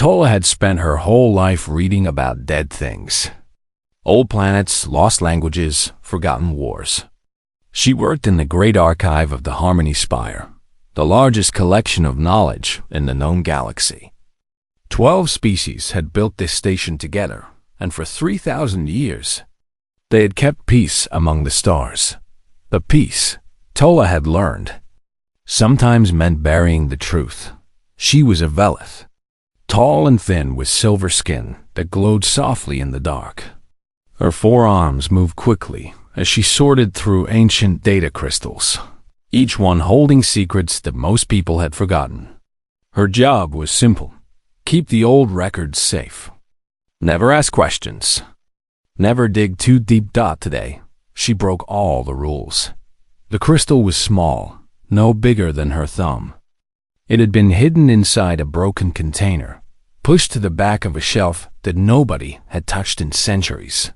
Tola had spent her whole life reading about dead things. Old planets, lost languages, forgotten wars. She worked in the great archive of the Harmony Spire, the largest collection of knowledge in the known galaxy. 12 species had built this station together, and for 3,000 years, they had kept peace among the stars. But peace, Tola had learned, sometimes meant burying the truth. She was a Velith, tall and thin with silver skin that glowed softly in the dark. Her forearms moved quickly as she sorted through ancient data crystals, each one holding secrets that most people had forgotten. Her job was simple: keep the old records safe. Never ask questions. Never dig too deep. Today, she broke all the rules. The crystal was small, no bigger than her thumb. It had been hidden inside a broken container, pushed to the back of a shelf that nobody had touched in centuries.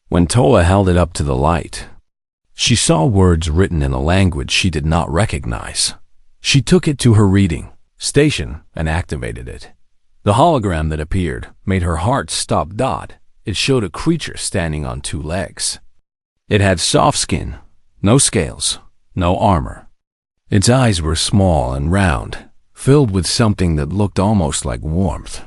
When Tola held it up to the light, she saw words written in a language she did not recognize. She took it to her reading station and activated it. The hologram that appeared made her heart stop. It showed a creature standing on 2 legs. It had soft skin, no scales, no armor. Its eyes were small and round, filled with something that looked almost like warmth.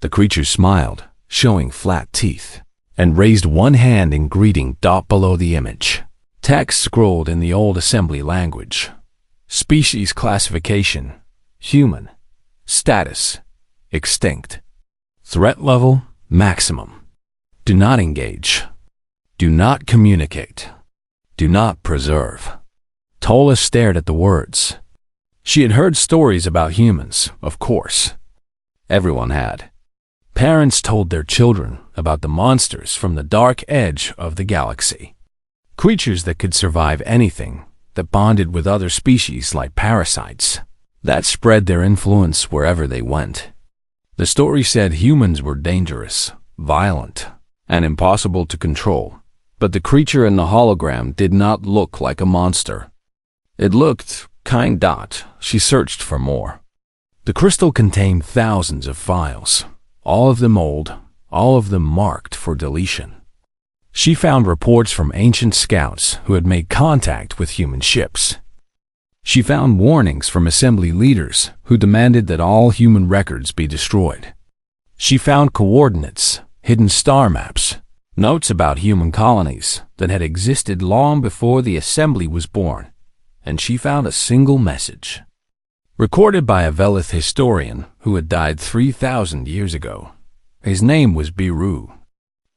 The creature smiled, showing flat teeth, and raised one hand in greeting. Below the image, text scrolled in the old assembly language. Species classification: human. Status: extinct. Threat level: maximum. Do not engage. Do not communicate. Do not preserve. Tola stared at the words. She had heard stories about humans, of course. Everyone had. Parents told their children about the monsters from the dark edge of the galaxy. Creatures that could survive anything, that bonded with other species like parasites, that spread their influence wherever they went. The story said humans were dangerous, violent, and impossible to control, but the creature in the hologram did not look like a monster. It looked kind. She searched for more. The crystal contained thousands of files, all of them old, all of them marked for deletion. She found reports from ancient scouts who had made contact with human ships. She found warnings from assembly leaders who demanded that all human records be destroyed. She found coordinates, hidden star maps, notes about human colonies that had existed long before the assembly was born, and she found a single message, recorded by a Velith historian who had died 3,000 years ago. His name was Biru,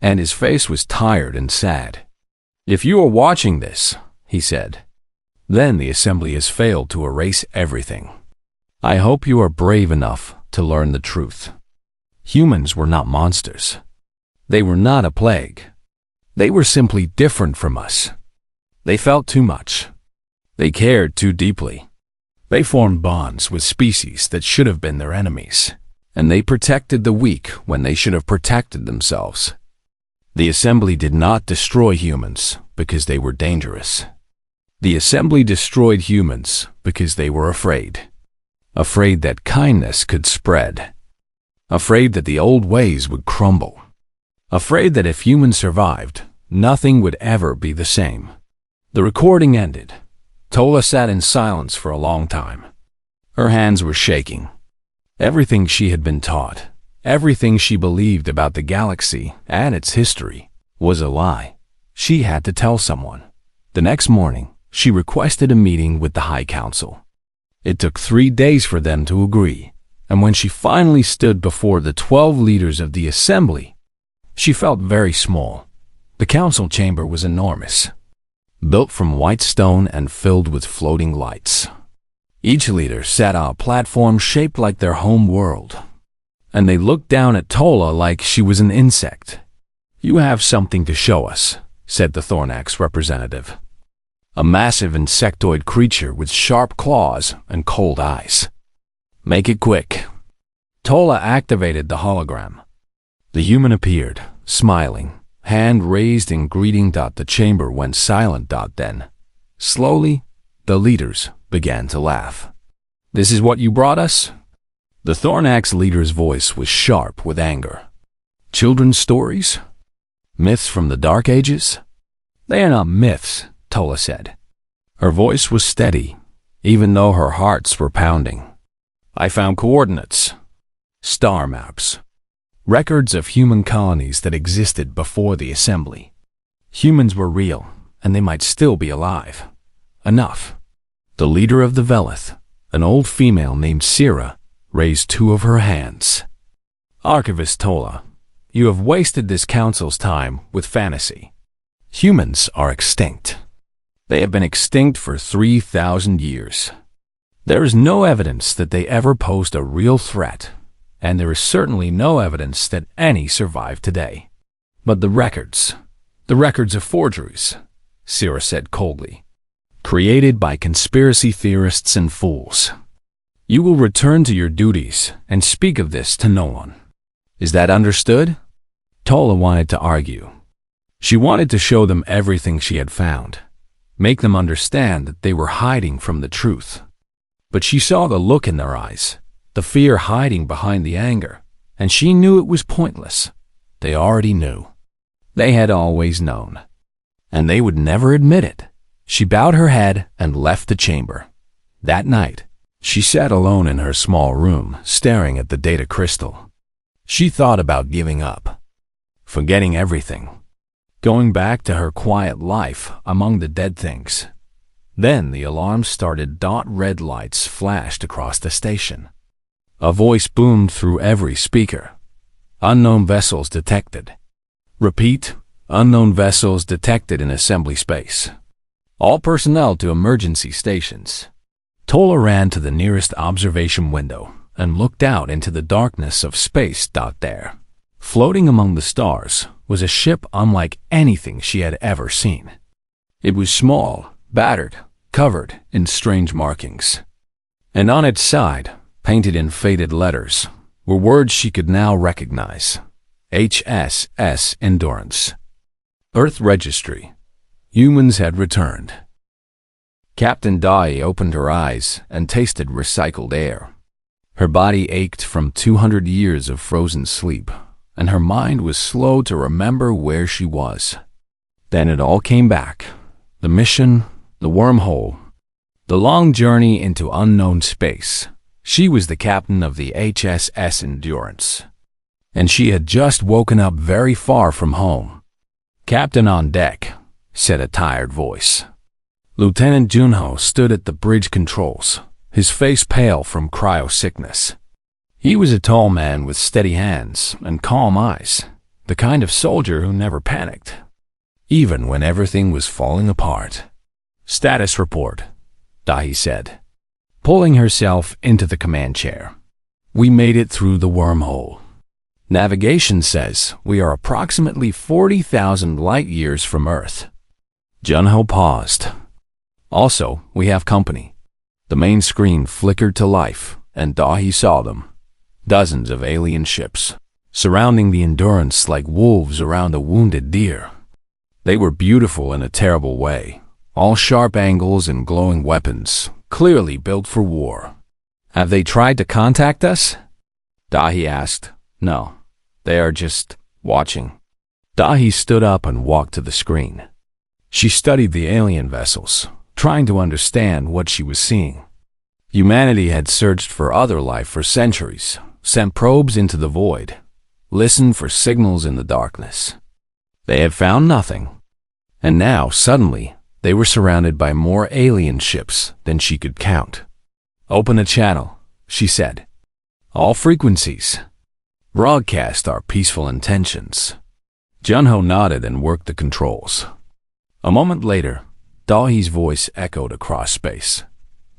and his face was tired and sad. "If you are watching this," he said, "then the assembly has failed to erase everything. I hope you are brave enough to learn the truth. Humans were not monsters. They were not a plague. They were simply different from us. They felt too much. They cared too deeply. They formed bonds with species that should have been their enemies, and they protected the weak when they should have protected themselves. The assembly did not destroy humans because they were dangerous. The assembly destroyed humans because they were afraid. Afraid that kindness could spread. Afraid that the old ways would crumble. Afraid that if humans survived, nothing would ever be the same." The recording ended. Tola sat in silence for a long time. Her hands were shaking. Everything she had been taught, everything she believed about the galaxy and its history, was a lie. She had to tell someone. The next morning, she requested a meeting with the High Council. It took 3 days for them to agree, and when she finally stood before the 12 leaders of the assembly, she felt very small. The council chamber was enormous, built from white stone and filled with floating lights. Each leader sat on a platform shaped like their home world, and they looked down at Tola like she was an insect. "You have something to show us," said the Thornax representative, a massive insectoid creature with sharp claws and cold eyes. "Make it quick." Tola activated the hologram. The human appeared, smiling, hand raised in greeting. The chamber went silent. Then, slowly, the leaders began to laugh. "This is what you brought us?" The Thornax leader's voice was sharp with anger. Children's stories? Myths from the Dark Ages? They are not myths, Tola said. Her voice was steady, even though her hearts were pounding. I found coordinates, star maps, records of human colonies that existed before the assembly. Humans were real, and they might still be alive. Enough. The leader of the Velith, an old female named Sira, raised two of her hands. Archivist Tola, you have wasted this council's time with fantasy. Humans are extinct. They have been extinct for 3,000 years. There is no evidence that they ever posed a real threat, and there is certainly no evidence that any survive today. But the records of forgeries, Sira said coldly, created by conspiracy theorists and fools. You will return to your duties and speak of this to no one. Is that understood? Tola wanted to argue. She wanted to show them everything she had found, make them understand that they were hiding from the truth. But she saw the look in their eyes, the fear hiding behind the anger, and she knew it was pointless. They already knew. They had always known. And they would never admit it. She bowed her head and left the chamber. That night, she sat alone in her small room, staring at the data crystal. She thought about giving up, forgetting everything, going back to her quiet life among the dead things. Then the alarm started. Red lights flashed across the station. A voice boomed through every speaker. Unknown vessels detected. Repeat, unknown vessels detected in assembly space. All personnel to emergency stations. Tola ran to the nearest observation window and looked out into the darkness of space. There, floating among the stars, was a ship unlike anything she had ever seen. It was small, battered, covered in strange markings. And on its side, painted in faded letters, were words she could now recognize. HSS Endurance. Earth Registry. Humans had returned. Captain Dai opened her eyes and tasted recycled air. Her body ached from 200 years of frozen sleep, and her mind was slow to remember where she was. Then it all came back. The mission, the wormhole, the long journey into unknown space. She was the captain of the HSS Endurance, and she had just woken up very far from home. Captain on deck, said a tired voice. Lieutenant Junho stood at the bridge controls, his face pale from cryo-sickness. He was a tall man with steady hands and calm eyes, the kind of soldier who never panicked, even when everything was falling apart. Status report, Dahi said, pulling herself into the command chair. We made it through the wormhole. Navigation says we are approximately 40,000 light-years from Earth. Junho paused. Also, we have company. The main screen flickered to life, and Dahi saw them. Dozens of alien ships, surrounding the Endurance like wolves around a wounded deer. They were beautiful in a terrible way, all sharp angles and glowing weapons, clearly built for war. Have they tried to contact us? Dahi asked. No, they are just watching. Dahi stood up and walked to the screen. She studied the alien vessels, trying to understand what she was seeing. Humanity had searched for other life for centuries, sent probes into the void, listened for signals in the darkness. They had found nothing. And now, suddenly, they were surrounded by more alien ships than she could count. Open a channel, she said. All frequencies. Broadcast our peaceful intentions. Junho nodded and worked the controls. A moment later, Dahi's voice echoed across space.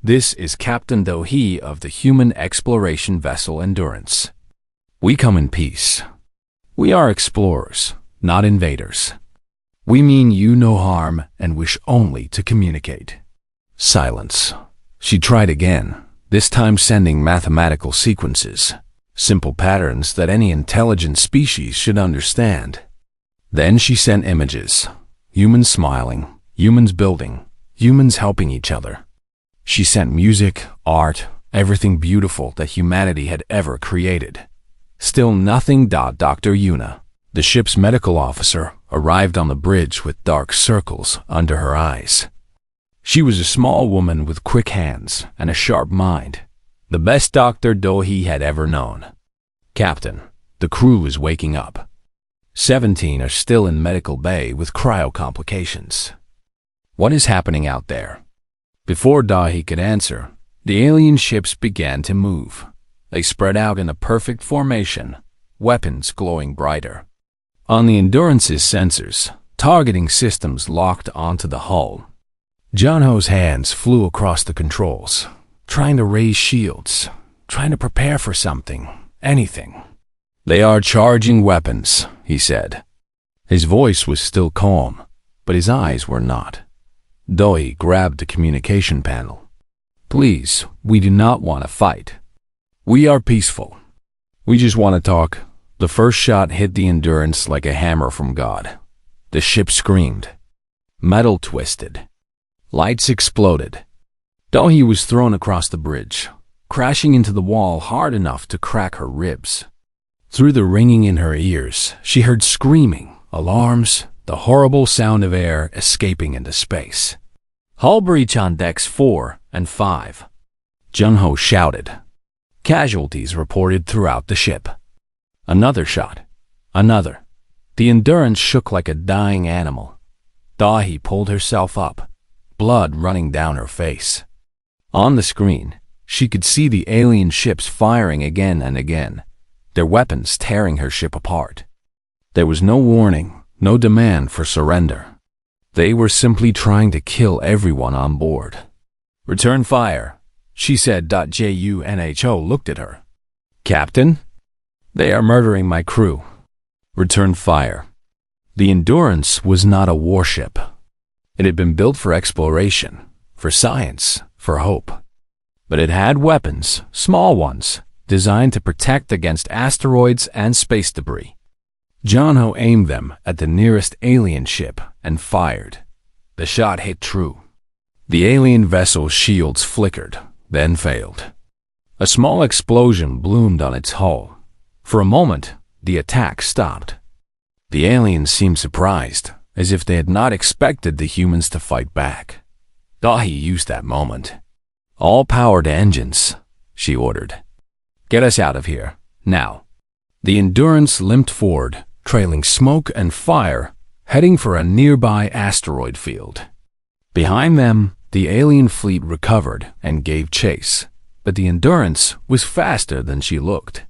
This is Captain Dohi of the human exploration vessel Endurance. We come in peace. We are explorers, not invaders. We mean you no harm and wish only to communicate. Silence. She tried again, this time sending mathematical sequences, simple patterns that any intelligent species should understand. Then she sent images. Humans smiling, humans building, humans helping each other. She sent music, art, everything beautiful that humanity had ever created. Still nothing. Dr. Yuna, the ship's medical officer, arrived on the bridge with dark circles under her eyes. She was a small woman with quick hands and a sharp mind, the best Dr. Dohi had ever known. Captain, the crew is waking up. 17 are still in medical bay with cryo complications. What is happening out there? Before Dahi could answer, the alien ships began to move. They spread out in a perfect formation, weapons glowing brighter. On the Endurance's sensors, targeting systems locked onto the hull. Junho's hands flew across the controls, trying to raise shields, trying to prepare for something, anything. They are charging weapons, he said. His voice was still calm, but his eyes were not. Doi grabbed the communication panel. Please, we do not want to fight. We are peaceful. We just want to talk. The first shot hit the Endurance like a hammer from God. The ship screamed. Metal twisted. Lights exploded. Doi was thrown across the bridge, crashing into the wall hard enough to crack her ribs. Through the ringing in her ears, she heard screaming, alarms, the horrible sound of air escaping into space. Hull breach on decks 4 and 5. Junho shouted. Casualties reported throughout the ship. Another shot. Another. The Endurance shook like a dying animal. Dahi pulled herself up, blood running down her face. On the screen, she could see the alien ships firing again and again, their weapons tearing her ship apart. There was no warning, no demand for surrender. They were simply trying to kill everyone on board. Return fire, she said. Junho looked at her. Captain? They are murdering my crew. Return fire. The Endurance was not a warship. It had been built for exploration, for science, for hope. But it had weapons, small ones, designed to protect against asteroids and space debris. Junho aimed them at the nearest alien ship and fired. The shot hit true. The alien vessel's shields flickered, then failed. A small explosion bloomed on its hull. For a moment, the attack stopped. The aliens seemed surprised, as if they had not expected the humans to fight back. Dahi used that moment. All power to engines, she ordered. Get us out of here, now. The Endurance limped forward, trailing smoke and fire, heading for a nearby asteroid field. Behind them, the alien fleet recovered and gave chase, but the Endurance was faster than she looked.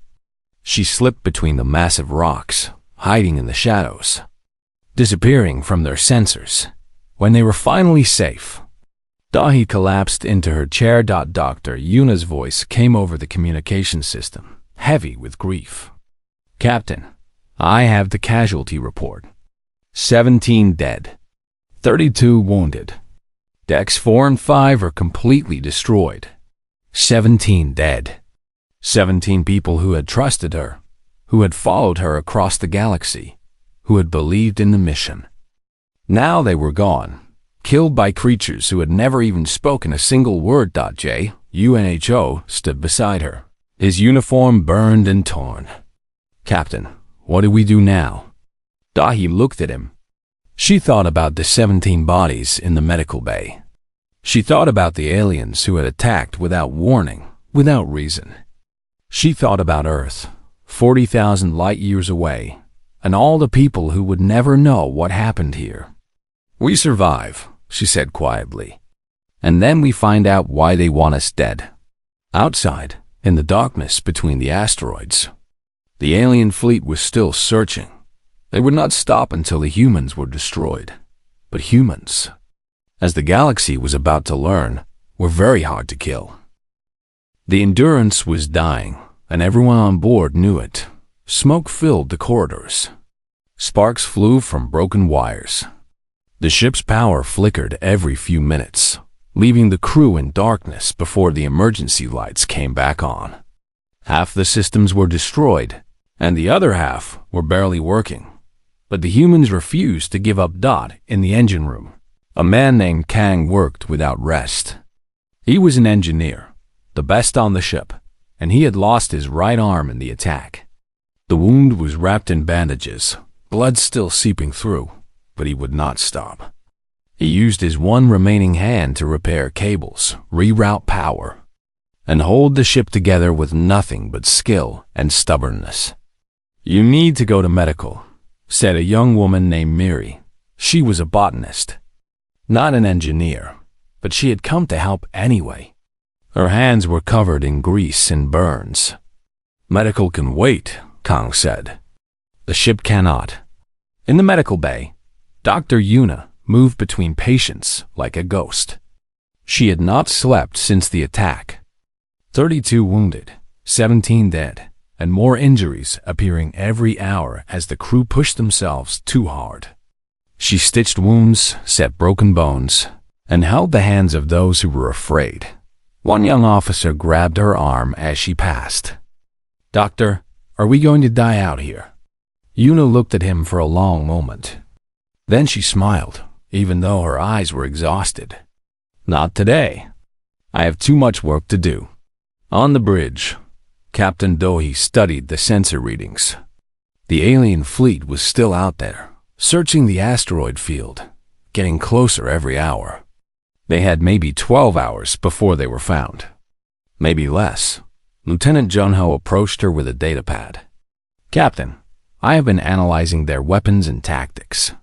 She slipped between the massive rocks, hiding in the shadows, disappearing from their sensors. When they were finally safe, Dahi collapsed into her chair. Dr. Yuna's voice came over the communication system, heavy with grief. Captain, I have the casualty report. 17 dead. 32 wounded. Decks 4 and 5 are completely destroyed. 17 dead. 17 people who had trusted her, who had followed her across the galaxy, who had believed in the mission. Now they were gone, killed by creatures who had never even spoken a single word. Junho stood beside her, his uniform burned and torn. Captain, what do we do now? Dahi looked at him. She thought about the 17 bodies in the medical bay. She thought about the aliens who had attacked without warning, without reason. She thought about Earth, 40,000 light years away, and all the people who would never know what happened here. We survive, she said quietly, and then we find out why they want us dead. Outside, in the darkness between the asteroids, the alien fleet was still searching. They would not stop until the humans were destroyed. But humans, as the galaxy was about to learn, were very hard to kill. The Endurance was dying, and everyone on board knew it. Smoke filled the corridors. Sparks flew from broken wires. The ship's power flickered every few minutes, leaving the crew in darkness before the emergency lights came back on. Half the systems were destroyed, and the other half were barely working. But the humans refused to give up. In the engine room, a man named Kang worked without rest. He was an engineer, the best on the ship, and he had lost his right arm in the attack. The wound was wrapped in bandages, blood still seeping through, but he would not stop. He used his one remaining hand to repair cables, reroute power, and hold the ship together with nothing but skill and stubbornness. "You need to go to medical," said a young woman named Miri. She was a botanist, not an engineer, but she had come to help anyway. Her hands were covered in grease and burns. "Medical can wait," Kang said. "The ship cannot." In the medical bay, Dr. Yuna moved between patients like a ghost. She had not slept since the attack. 32 wounded, 17 dead, and more injuries appearing every hour as the crew pushed themselves too hard. She stitched wounds, set broken bones, and held the hands of those who were afraid. One young officer grabbed her arm as she passed. "Doctor, are we going to die out here?" Yuna looked at him for a long moment. Then she smiled, even though her eyes were exhausted. "Not today. I have too much work to do." On the bridge, Captain Dohi studied the sensor readings. The alien fleet was still out there, searching the asteroid field, getting closer every hour. They had maybe 12 hours before they were found. Maybe less. Lieutenant Junho approached her with a datapad. "Captain, I have been analyzing their weapons and tactics.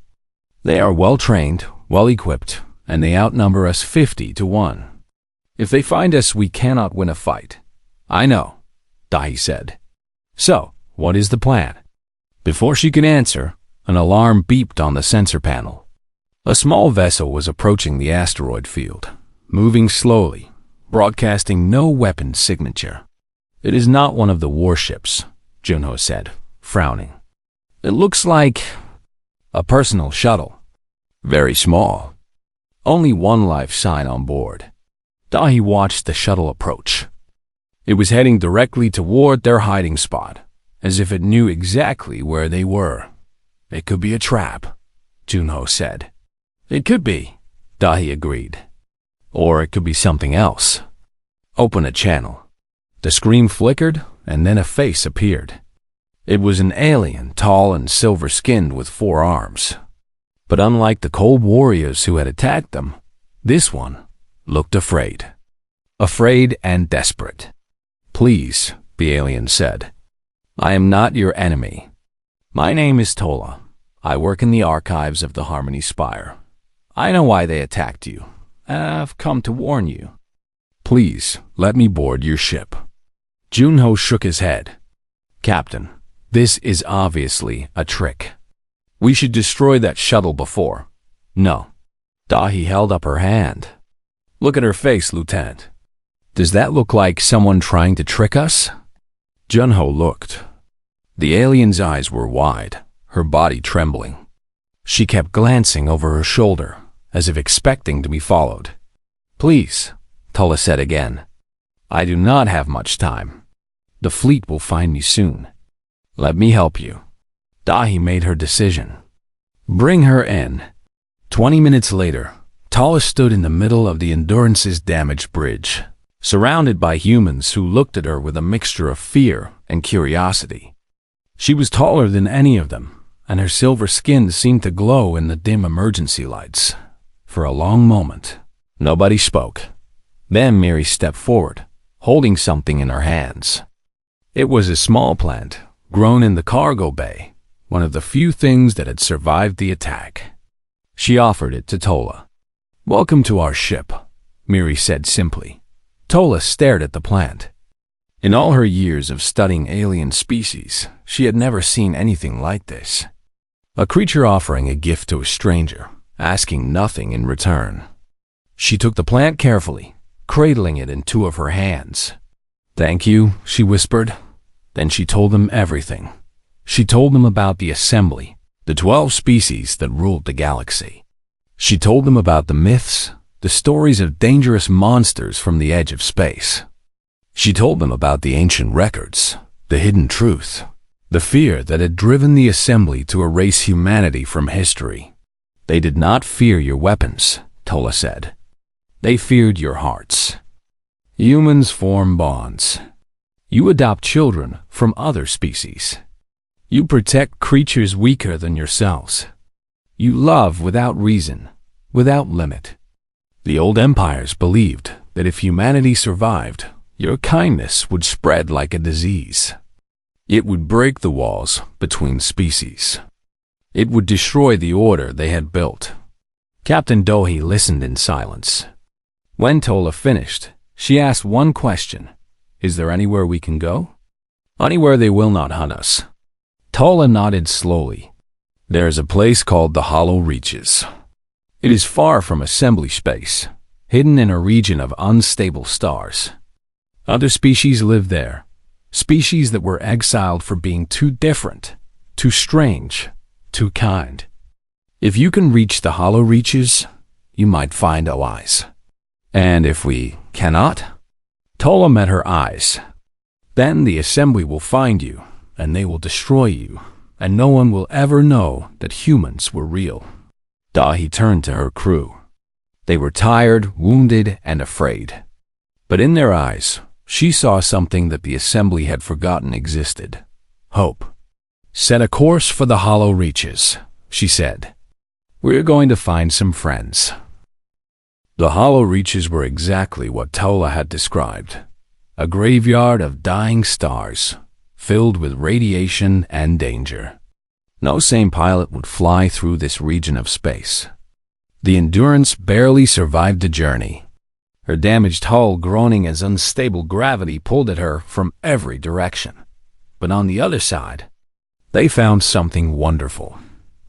They are well-trained, well-equipped, and they outnumber us 50 to 1. If they find us, we cannot win a fight." "I know," Dahi said. "So, what is the plan?" Before she could answer, an alarm beeped on the sensor panel. A small vessel was approaching the asteroid field, moving slowly, broadcasting no weapon signature. "It is not one of the warships," Junho said, frowning. "It looks like a personal shuttle. Very small. Only one life sign on board." Dahi watched the shuttle approach. It was heading directly toward their hiding spot, as if it knew exactly where they were. "It could be a trap," Junho said. "It could be," Dahi agreed. "Or it could be something else." "Open a channel." The screen flickered, and then a face appeared. It was an alien, tall and silver-skinned with 4 arms. But unlike the cold warriors who had attacked them, this one looked afraid. Afraid and desperate. "Please," the alien said. "I am not your enemy. My name is Tola. I work in the archives of the Harmony Spire. I know why they attacked you, and I've come to warn you. Please, let me board your ship." Junho shook his head. "Captain, this is obviously a trick. We should destroy that shuttle before." "No." Dahi held up her hand. "Look at her face, Lieutenant. Does that look like someone trying to trick us?" Junho looked. The alien's eyes were wide, her body trembling. She kept glancing over her shoulder, as if expecting to be followed. "Please," Tola said again. "I do not have much time. The fleet will find me soon. Let me help you." Dahi made her decision. "Bring her in." 20 minutes later, Tola stood in the middle of the Endurance's damaged bridge, surrounded by humans who looked at her with a mixture of fear and curiosity. She was taller than any of them, and her silver skin seemed to glow in the dim emergency lights. For a long moment, nobody spoke. Then Miri stepped forward, holding something in her hands. It was a small plant, grown in the cargo bay, one of the few things that had survived the attack. She offered it to Tola. "Welcome to our ship," Miri said simply. Tola stared at the plant. In all her years of studying alien species, she had never seen anything like this. A creature offering a gift to a stranger, asking nothing in return. She took the plant carefully, cradling it in 2 of her hands. "Thank you," she whispered. Then she told them everything. She told them about the assembly, the 12 species that ruled the galaxy. She told them about the myths, the stories of dangerous monsters from the edge of space. She told them about the ancient records, the hidden truth, the fear that had driven the assembly to erase humanity from history. "They did not fear your weapons," Tola said. "They feared your hearts." Humans form bonds. You adopt children from other species. You protect creatures weaker than yourselves. You love without reason, without limit. The old empires believed that if humanity survived, your kindness would spread like a disease. It would break the walls between species. It would destroy the order they had built. Captain Dohi listened in silence. When Tola finished, she asked one question. Is there anywhere we can go? Anywhere they will not hunt us. Tola nodded slowly. There is a place called the Hollow Reaches. It is far from assembly space, hidden in a region of unstable stars. Other species live there, species that were exiled for being too different, too strange, too kind. If you can reach the Hollow Reaches, you might find allies. And if we cannot? Tola met her eyes. Then the assembly will find you, and they will destroy you, and no one will ever know that humans were real. Dahi turned to her crew. They were tired, wounded, and afraid. But in their eyes, she saw something that the assembly had forgotten existed. Hope. Set a course for the Hollow Reaches, she said. We're going to find some friends. The Hollow Reaches were exactly what Tola had described. A graveyard of dying stars, filled with radiation and danger. No sane pilot would fly through this region of space. The Endurance barely survived the journey, her damaged hull groaning as unstable gravity pulled at her from every direction. But on the other side, they found something wonderful.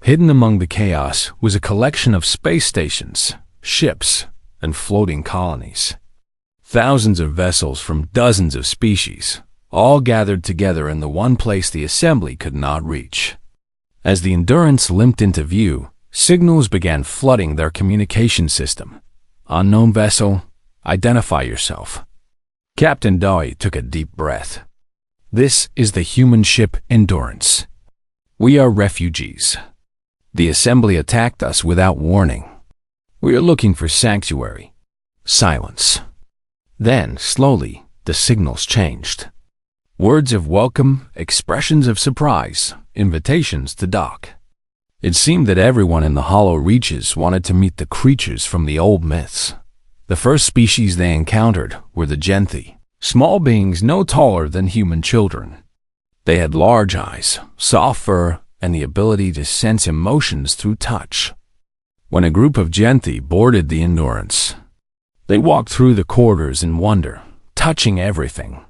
Hidden among the chaos was a collection of space stations, ships, and floating colonies. Thousands of vessels from dozens of species, all gathered together in the one place the assembly could not reach. As the Endurance limped into view, signals began flooding their communication system. Unknown vessel, identify yourself. Captain Doi took a deep breath. This is the human ship Endurance. We are refugees. The assembly attacked us without warning. We are looking for sanctuary. Silence. Then, slowly, the signals changed. Words of welcome, expressions of surprise, invitations to dock. It seemed that everyone in the Hollow Reaches wanted to meet the creatures from the old myths. The first species they encountered were the Genthi, small beings no taller than human children. They had large eyes, soft fur, and the ability to sense emotions through touch. When a group of Genthi boarded the Endurance, they walked through the corridors in wonder, touching everything,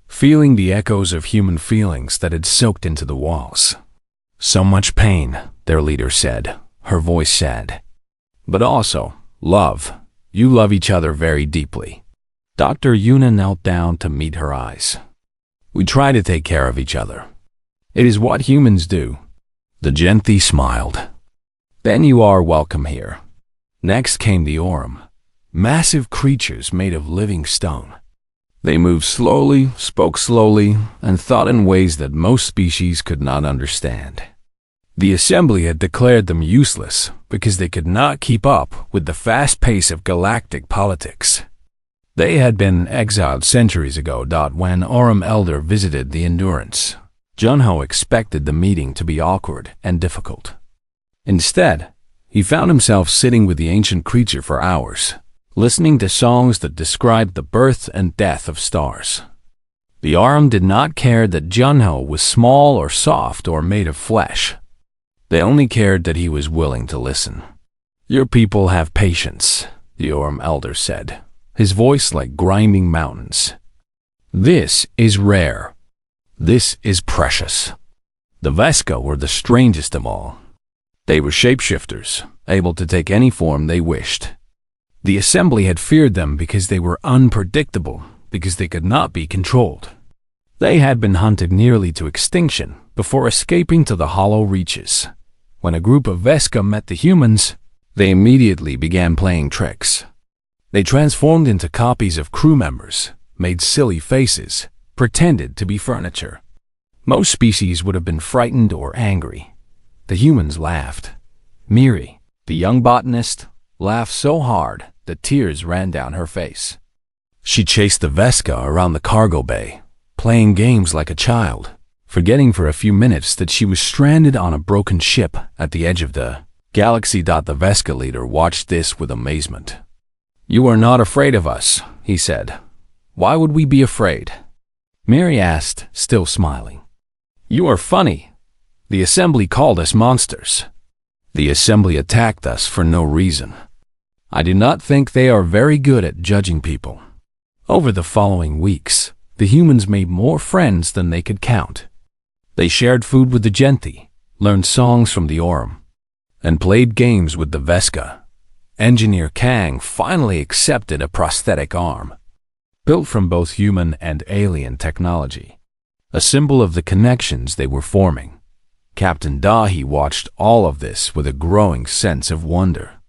feeling the echoes of human feelings that had soaked into the walls. So much pain, their leader said, her voice sad. But also, love. You love each other very deeply. Dr. Yuna knelt down to meet her eyes. We try to take care of each other. It is what humans do. The Genthi smiled. Then you are welcome here. Next came the Aurum, massive creatures made of living stone. They moved slowly, spoke slowly, and thought in ways that most species could not understand. The assembly had declared them useless because they could not keep up with the fast pace of galactic politics. They had been exiled centuries ago. When Aurum Elder visited the Endurance, Junho expected the meeting to be awkward and difficult. Instead, he found himself sitting with the ancient creature for hours, listening to songs that described the birth and death of stars. The Aurum did not care that Junho was small or soft or made of flesh. They only cared that he was willing to listen. Your people have patience, the Aurum Elder said, his voice like grinding mountains. This is rare. This is precious. The Vesca were the strangest of all. They were shapeshifters, able to take any form they wished. The assembly had feared them because they were unpredictable, because they could not be controlled. They had been hunted nearly to extinction before escaping to the Hollow Reaches. When a group of Vesca met the humans, they immediately began playing tricks. They transformed into copies of crew members, made silly faces, pretended to be furniture. Most species would have been frightened or angry. The humans laughed. Miri, the young botanist, laughed so hard that tears ran down her face. She chased the Vesca around the cargo bay, playing games like a child, forgetting for a few minutes that she was stranded on a broken ship at the edge of the galaxy. The Vesca leader watched this with amazement. "You are not afraid of us," he said. "Why would we be afraid?" Mary asked, still smiling. "You are funny. The Assembly called us monsters. The Assembly attacked us for no reason. I do not think they are very good at judging people." Over the following weeks, the humans made more friends than they could count. They shared food with the Genti, learned songs from the Aurum, and played games with the Vesca. Engineer Kang finally accepted a prosthetic arm, built from both human and alien technology, a symbol of the connections they were forming. Captain Dahi watched all of this with a growing sense of wonder.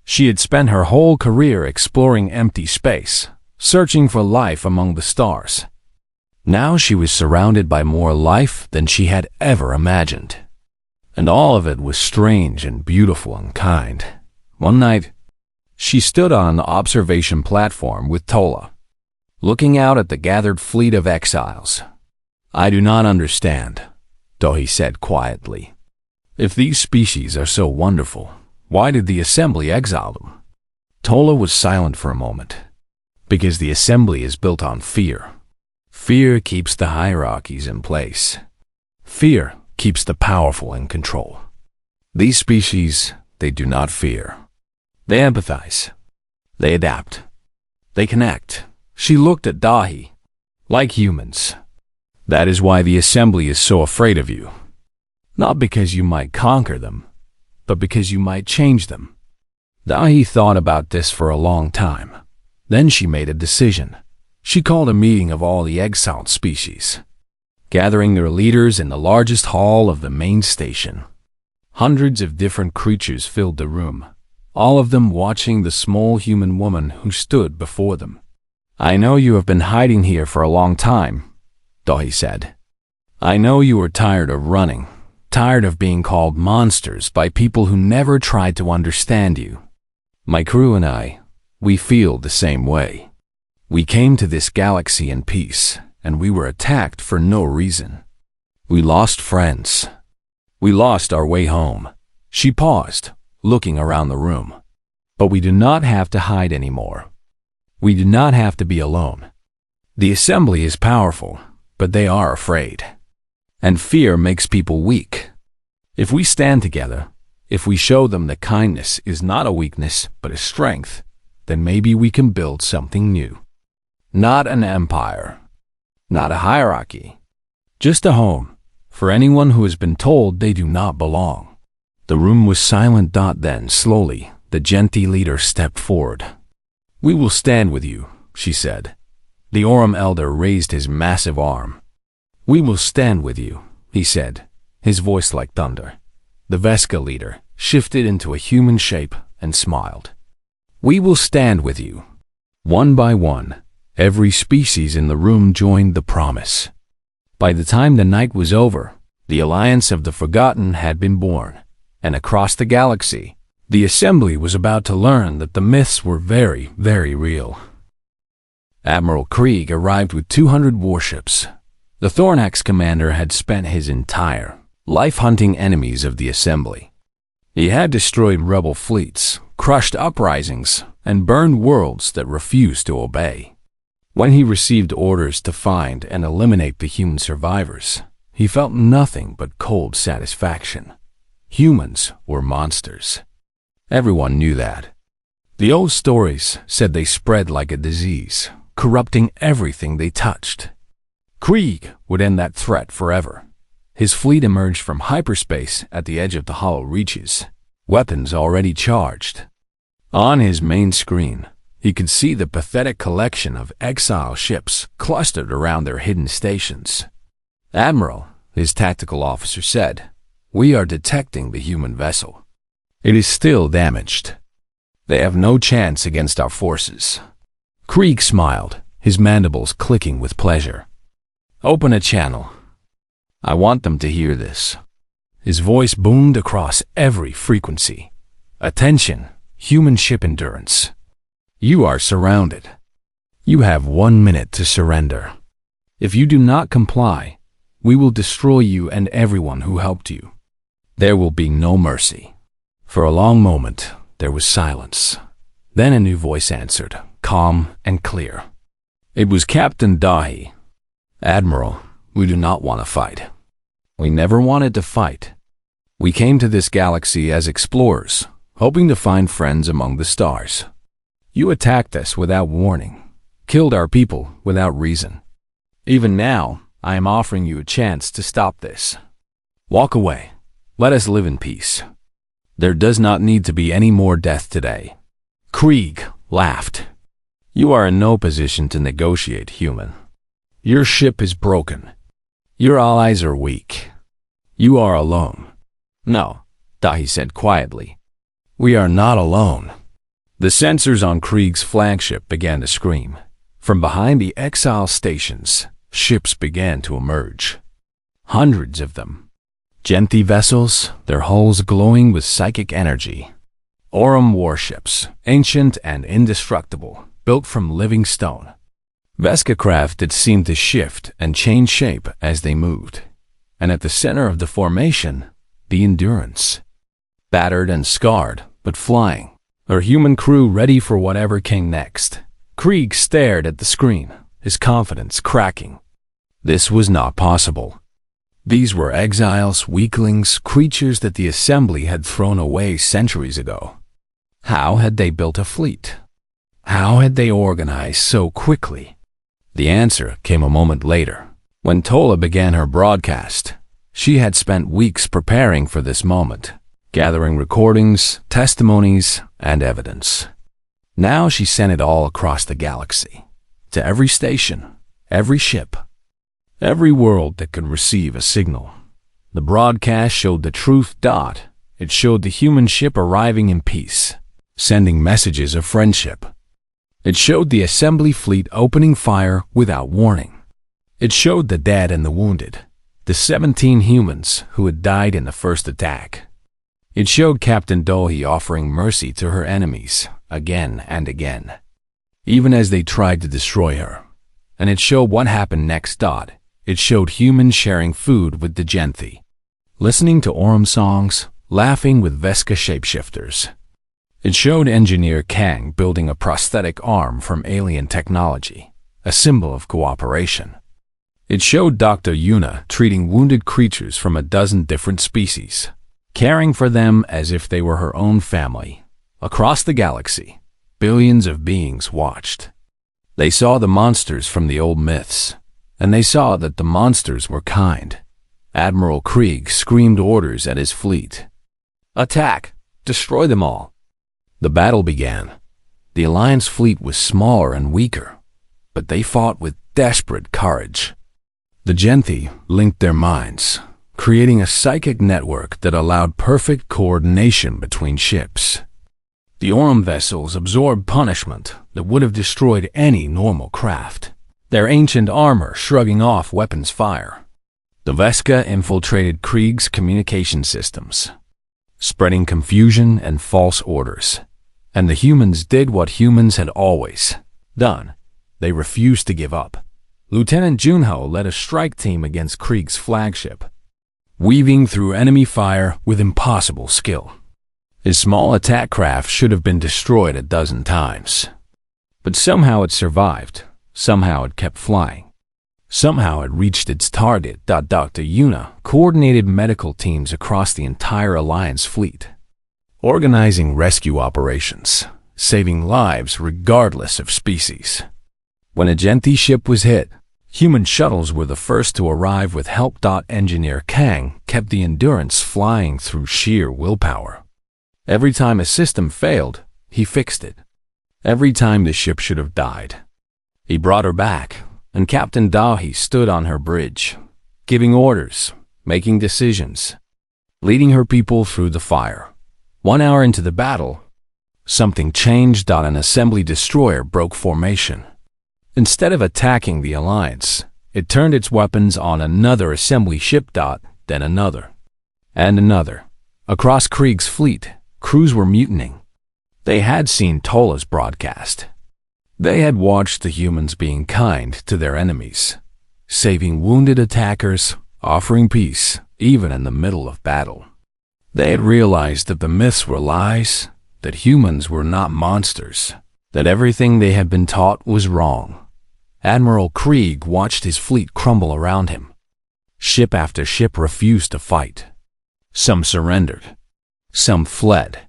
She had spent her whole career exploring empty space, searching for life among the stars. Now she was surrounded by more life than she had ever imagined. And all of it was strange and beautiful and kind. One night, she stood on an observation platform with Tola, looking out at the gathered fleet of exiles. "I do not understand," Dahi said quietly. "If these species are so wonderful, why did the Assembly exile them?" Tola was silent for a moment. "Because the Assembly is built on fear. Fear keeps the hierarchies in place. Fear keeps the powerful in control. These species, they do not fear. They empathize. They adapt. They connect." She looked at Dahi. "Like humans. That is why the Assembly is so afraid of you. Not because you might conquer them, but because you might change them." Dahi thought about this for a long time. Then she made a decision. She called a meeting of all the exiled species, gathering their leaders in the largest hall of the main station. Hundreds of different creatures filled the room, all of them watching the small human woman who stood before them. "I know you have been hiding here for a long time," Dahi said. "I know you are tired of running, tired of being called monsters by people who never tried to understand you. My crew and I, we feel the same way. We came to this galaxy in peace, and we were attacked for no reason. We lost friends. We lost our way home." She paused, looking around the room. "But we do not have to hide anymore. We do not have to be alone. The Assembly is powerful, but they are afraid. And fear makes people weak. If we stand together, if we show them that kindness is not a weakness but a strength, then maybe we can build something new. Not an empire, not a hierarchy, just a home for anyone who has been told they do not belong." The room was silent. Then, slowly, the Genti leader stepped forward. "We will stand with you," she said. The Aurum elder raised his massive arm. "We will stand with you," he said, his voice like thunder. The Vesca leader shifted into a human shape and smiled. "We will stand with you." One by one, every species in the room joined the promise. By the time the night was over, the Alliance of the Forgotten had been born, and across the galaxy, the Assembly was about to learn that the myths were very, very real. Admiral Krieg arrived with 200 warships. The Thornax commander had spent his entire life hunting enemies of the Assembly. He had destroyed rebel fleets, crushed uprisings, and burned worlds that refused to obey. When he received orders to find and eliminate the human survivors, he felt nothing but cold satisfaction. Humans were monsters. Everyone knew that. The old stories said they spread like a disease, corrupting everything they touched. Krieg would end that threat forever. His fleet emerged from hyperspace at the edge of the hollow reaches, weapons already charged. On his main screen, he could see the pathetic collection of exile ships clustered around their hidden stations. "Admiral," his tactical officer said, "we are detecting the human vessel. It is still damaged. They have no chance against our forces." Krieg smiled, his mandibles clicking with pleasure. "Open a channel. I want them to hear this." His voice boomed across every frequency. "Attention, human ship endurance. You are surrounded. You have 1 minute to surrender. If you do not comply, we will destroy you and everyone who helped you. There will be no mercy." For a long moment, there was silence. Then a new voice answered, calm and clear. It was Captain Dahi. "Admiral, we do not want to fight. We never wanted to fight. We came to this galaxy as explorers, hoping to find friends among the stars. You attacked us without warning, killed our people without reason. Even now, I am offering you a chance to stop this. Walk away. Let us live in peace. There does not need to be any more death today." Krieg laughed. "You are in no position to negotiate, human. Your ship is broken. Your allies are weak. You are alone." "No," Dahi said quietly. "We are not alone." The sensors on Krieg's flagship began to scream. From behind the exile stations, ships began to emerge. Hundreds of them. Genthi vessels, their hulls glowing with psychic energy. Aurum warships, ancient and indestructible, built from living stone. Veska craft that seemed to shift and change shape as they moved. And at the center of the formation, the Endurance. Battered and scarred, but flying. Her human crew ready for whatever came next. Krieg stared at the screen, his confidence cracking. This was not possible. These were exiles, weaklings, creatures that the Assembly had thrown away centuries ago. How had they built a fleet? How had they organized so quickly? The answer came a moment later. When Tola began her broadcast, she had spent weeks preparing for this moment, gathering recordings, testimonies, and evidence. Now she sent it all across the galaxy, to every station, every ship, every world that could receive a signal. The broadcast showed the truth. It showed the human ship arriving in peace, sending messages of friendship. It showed the Assembly fleet opening fire without warning. It showed the dead and the wounded, the 17 humans who had died in the first attack. It showed Captain Dahi offering mercy to her enemies again and again, even as they tried to destroy her. And it showed what happened next. It showed humans sharing food with the Genthi, listening to Aurum songs, laughing with Veska shapeshifters. It showed Engineer Kang building a prosthetic arm from alien technology, a symbol of cooperation. It showed Dr. Yuna treating wounded creatures from a dozen different species, caring for them as if they were her own family. Across the galaxy, billions of beings watched. They saw the monsters from the old myths, and they saw that the monsters were kind. Admiral Krieg screamed orders at his fleet. "Attack! Destroy them all!" The battle began. The Alliance fleet was smaller and weaker, but they fought with desperate courage. The Genthi linked their minds, creating a psychic network that allowed perfect coordination between ships. The Aurum vessels absorbed punishment that would have destroyed any normal craft, their ancient armor shrugging off weapons fire. The Veska infiltrated Krieg's communication systems, spreading confusion and false orders. And the humans did what humans had always done. They refused to give up. Lieutenant Junho led a strike team against Krieg's flagship, weaving through enemy fire with impossible skill. His small attack craft should have been destroyed a dozen times. But somehow it survived. Somehow it kept flying. Somehow it reached its target. Dr. Yuna coordinated medical teams across the entire Alliance fleet, organizing rescue operations, saving lives regardless of species. When a Genthi ship was hit, human shuttles were the first to arrive with help. Engineer Kang kept the Endurance flying through sheer willpower. Every time a system failed, he fixed it. Every time the ship should have died, he brought her back, and Captain Dahi stood on her bridge, giving orders, making decisions, leading her people through the fire. 1 hour into the battle, something changed. An Assembly destroyer broke formation. Instead of attacking the Alliance, it turned its weapons on another Assembly ship. Then another, and another. Across Krieg's fleet, crews were mutinying. They had seen Tola's broadcast. They had watched the humans being kind to their enemies, saving wounded attackers, offering peace, even in the middle of battle. They had realized that the myths were lies, that humans were not monsters, that everything they had been taught was wrong. Admiral Krieg watched his fleet crumble around him. Ship after ship refused to fight. Some surrendered. Some fled.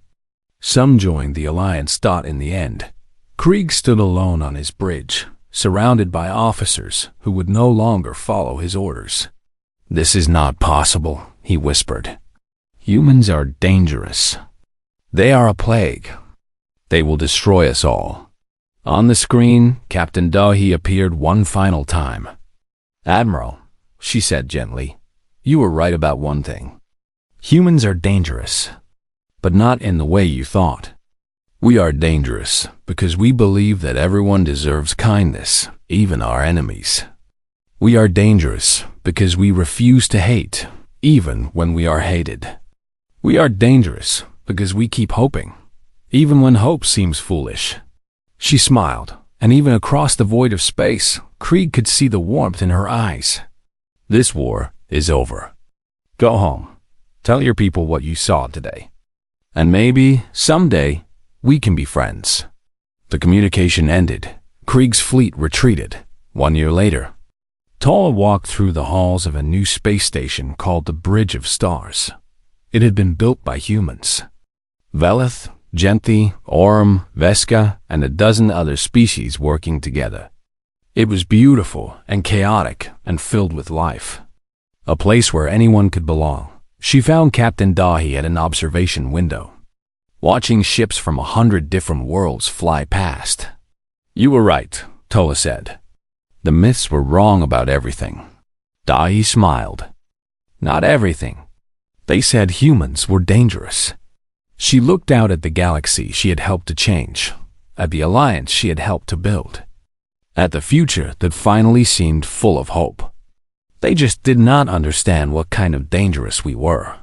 Some joined the Alliance. In the end, Krieg stood alone on his bridge, surrounded by officers who would no longer follow his orders. "This is not possible," he whispered. "Humans are dangerous. They are a plague. They will destroy us all." On the screen, Captain Dahi appeared one final time. "Admiral," she said gently, "you were right about one thing. Humans are dangerous, but not in the way you thought. We are dangerous because we believe that everyone deserves kindness, even our enemies. We are dangerous because we refuse to hate, even when we are hated. We are dangerous because we keep hoping, even when hope seems foolish." She smiled, and even across the void of space, Krieg could see the warmth in her eyes. "This war is over. Go home. Tell your people what you saw today. And maybe, someday, we can be friends." The communication ended. Krieg's fleet retreated. 1 year later, Tala walked through the halls of a new space station called the Bridge of Stars. It had been built by humans. Velith, Genthi, Orm, Veska, and a dozen other species working together. It was beautiful and chaotic and filled with life. A place where anyone could belong. She found Captain Dahi at an observation window, watching ships from 100 different worlds fly past. "You were right," Tola said. "The myths were wrong about everything." Dahi smiled. "Not everything. They said humans were dangerous." She looked out at the galaxy she had helped to change, at the alliance she had helped to build, at the future that finally seemed full of hope. They just did not understand what kind of dangerous we were.